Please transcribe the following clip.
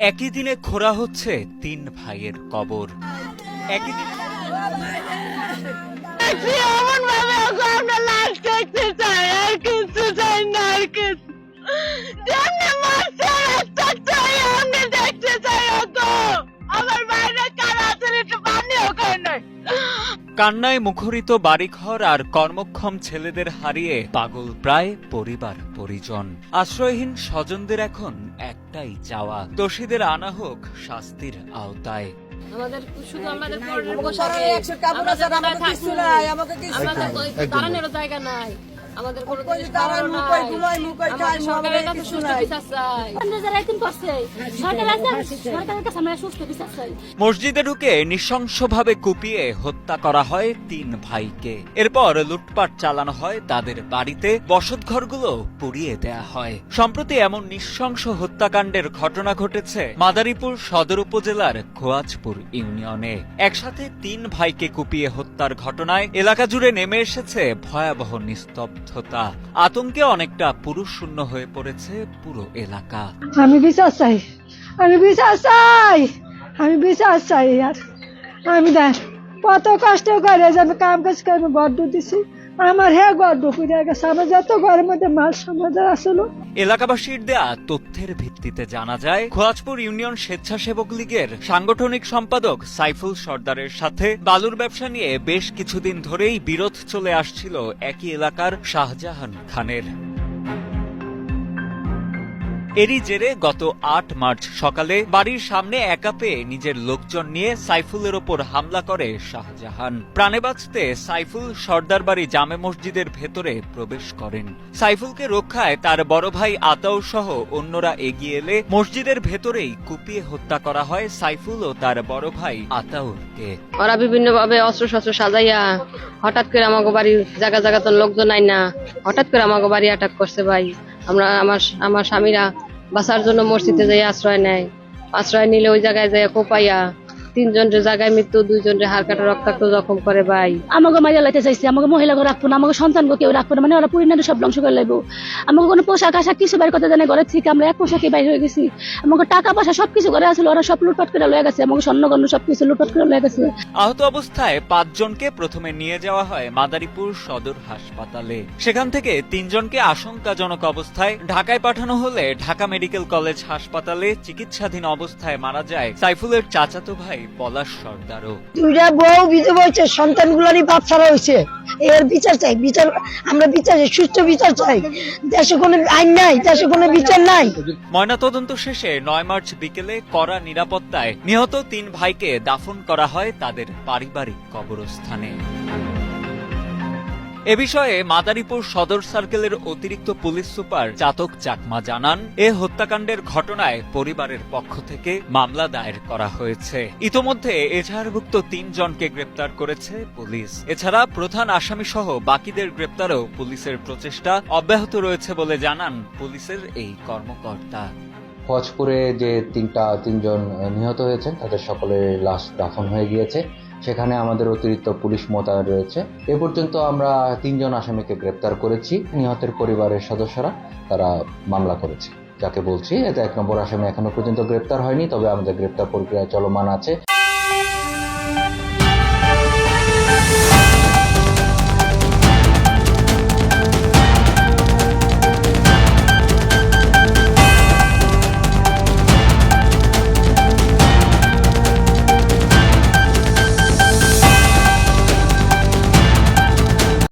একই দিনে খোঁড়া হচ্ছে 3 ভাইয়ের কবর। একই দিন কান্নায় মুখরিত বাড়িঘর আর কর্মক্ষম ছেলেদের হারিয়ে পাগল প্রায় পরিবার পরিজন। আশ্রয়হীন স্বজনদের এখন একটাই চাওয়া, দোষীদের আনা হোক শাস্তির আওতায়। আমাদের শুধু আমাদের দাঁড়ানোর জায়গা নাই, আমাদের কোনো মসজিদে ঢুকে নৃশংসভাবে কুপিয়ে হত্যা করা হয় 3 ভাইকে। এরপর লুটপাট চালানো হয় তাদের বাড়িতে, বসতঘরগুলো পুড়িয়ে দেয়া হয়। সম্প্রতি এমন নৃশংস হত্যাকাণ্ডের ঘটনা ঘটেছে মাদারীপুর সদর উপজেলার খোয়াজপুর ইউনিয়নে। একসাথে 3 ভাইকে কুপিয়ে হত্যার ঘটনায় এলাকা জুড়ে নেমে এসেছে ভয়াবহ নিস্তব্ধতা। আতঙ্কে অনেকটা পুরুষশূন্য হয়ে পড়েছে পুরো এলাকা। আমি বিচার চাই, আমি বিচার চাই, আমি বিচার চাই। আর আমি দেখ কত কষ্ট করে যে আমি কাম কাজ করে গর্দ দিছি, আমার হে গর্দ পুড়ে গেছে। আমার যত ঘরের মধ্যে মাল সমাজের আসলো। এলাকাবাসীর দেয়া তথ্যের ভিত্তিতে জানা যায়, খোয়াজপুর ইউনিয়ন স্বেচ্ছাসেবক লীগের সাংগঠনিক সম্পাদক সাইফুল সর্দারের সাথে বালুর ব্যবসা নিয়ে বেশ কিছুদিন ধরেই বিরোধ চলে আসছিল একই এলাকার শাহজাহান খানের। এরই জেরে গত 8 মার্চ সকালে বাড়ির সামনে একা পেয়ে নিজের লোকজন নিয়ে সাইফুলের ওপর হামলা করে শাহজাহান। প্রাণে বাঁচতে সাইফুল সর্দার বাড়ি জামে মসজিদের ভেতরে প্রবেশ করেন। সাইফুলকে রক্ষায় তার বড় ভাই আতাউর সহ অন্যরা এগিয়ে এলে মসজিদের ভেতরেই কুপিয়ে হত্যা করা হয় সাইফুল ও তার বড় ভাই আতাউরকে। ওরা বিভিন্ন ভাবে অস্ত্র শস্ত্র সাজাইয়া হঠাৎ করে আমাকে বাড়ি জায়গা জায়গা তো লোকজন নাই না, হঠাৎ করে আমাকে বাড়ি অ্যাটাক করছে ভাই। আমরা আমার স্বামীরা বাঁচার জন্য মসজিদে যাই আশ্রয় নেয়। আশ্রয় নিলে ওই জায়গায় যাই কোপাইয়া 3 জনের জায়গায় মৃত্যু, 2 জনের হাড় কাটা রক্তাক্ত জখম করে ভাই। আমাকে মাইয়া লাইতে চাইছে, আমাকে মহিলাকে রাখবো না, আমাকে সন্তানকে কেউ রাখবো না, মানে ওরা পরিণামে সব ধ্বংস করে লাগবো। আমাকে কোনো পোশাক আশাক কিছু বাইর করতে জানে ঘরের থেকে, আমরা এক পোশাকে বাইর হয়ে গেছি। আমাকে টাকা পয়সা সবকিছু করে আসলে ওরা সব লুটপাট করে লয়ে গেছে, আমাকে স্বর্ণগণ্য সবকিছু লুটপাট করে লয়ে গেছে। আহত অবস্থায় 5 জনকে প্রথমে নিয়ে যাওয়া হয় মাদারীপুর সদর হাসপাতালে। সেখান থেকে 3 জনকে আশঙ্কাজনক অবস্থায় ঢাকায় পাঠানো হলে ঢাকা মেডিকেল কলেজ হাসপাতালে চিকিৎসাধীন অবস্থায় মারা যায় সাইফুলের চাচাতো ভাই পলাশ সর্দারও। 2টা বউ বিধবা হয়েছে, সন্তানগুলোরই বাপ ছাড়া হয়েছে। এর বিচার চাই, বিচার আমরা বিচার চাই, সুস্থ বিচার চাই। দেশে কোনো আইন নাই, দেশে কোনো বিচার নাই। ময়নাতদন্ত শেষে 9 মার্চ বিকেলে কড়া নিরাপত্তায় নিহত 3 ভাইকে দাফন করা হয় তাদের পারিবারিক কবরস্থানে। এ বিষয়ে মাদারীপুর সদর সার্কেলের অতিরিক্ত পুলিশ সুপার চাতক চাকমা জানান, এ হত্যাকাণ্ডের ঘটনায় পরিবারের পক্ষ থেকে মামলা দায়ের করা হয়েছে। ইতোমধ্যে এজাহারভুক্ত 3 জনকে গ্রেপ্তার করেছে পুলিশ। এছাড়া প্রধান আসামি সহ বাকিদের গ্রেপ্তারেও পুলিশের প্রচেষ্টা অব্যাহত রয়েছে বলে জানান পুলিশের এই কর্মকর্তা। খোয়াজপুরে যে 3 জন নিহত হয়েছেন তাদের সকলের লাশ দাফন হয়ে গিয়েছে। সেখানে আমাদের অতিরিক্ত পুলিশ মোতায়েন রয়েছে। এ পর্যন্ত আমরা 3 জন আসামিকে গ্রেপ্তার করেছি। নিহতের পরিবারের সদস্যরা তারা মামলা করেছে। যাকে বলছি এতে 1 নম্বর আসামি এখনো পর্যন্ত গ্রেপ্তার হয়নি, তবে আমাদের গ্রেপ্তার প্রক্রিয়া চলমান আছে।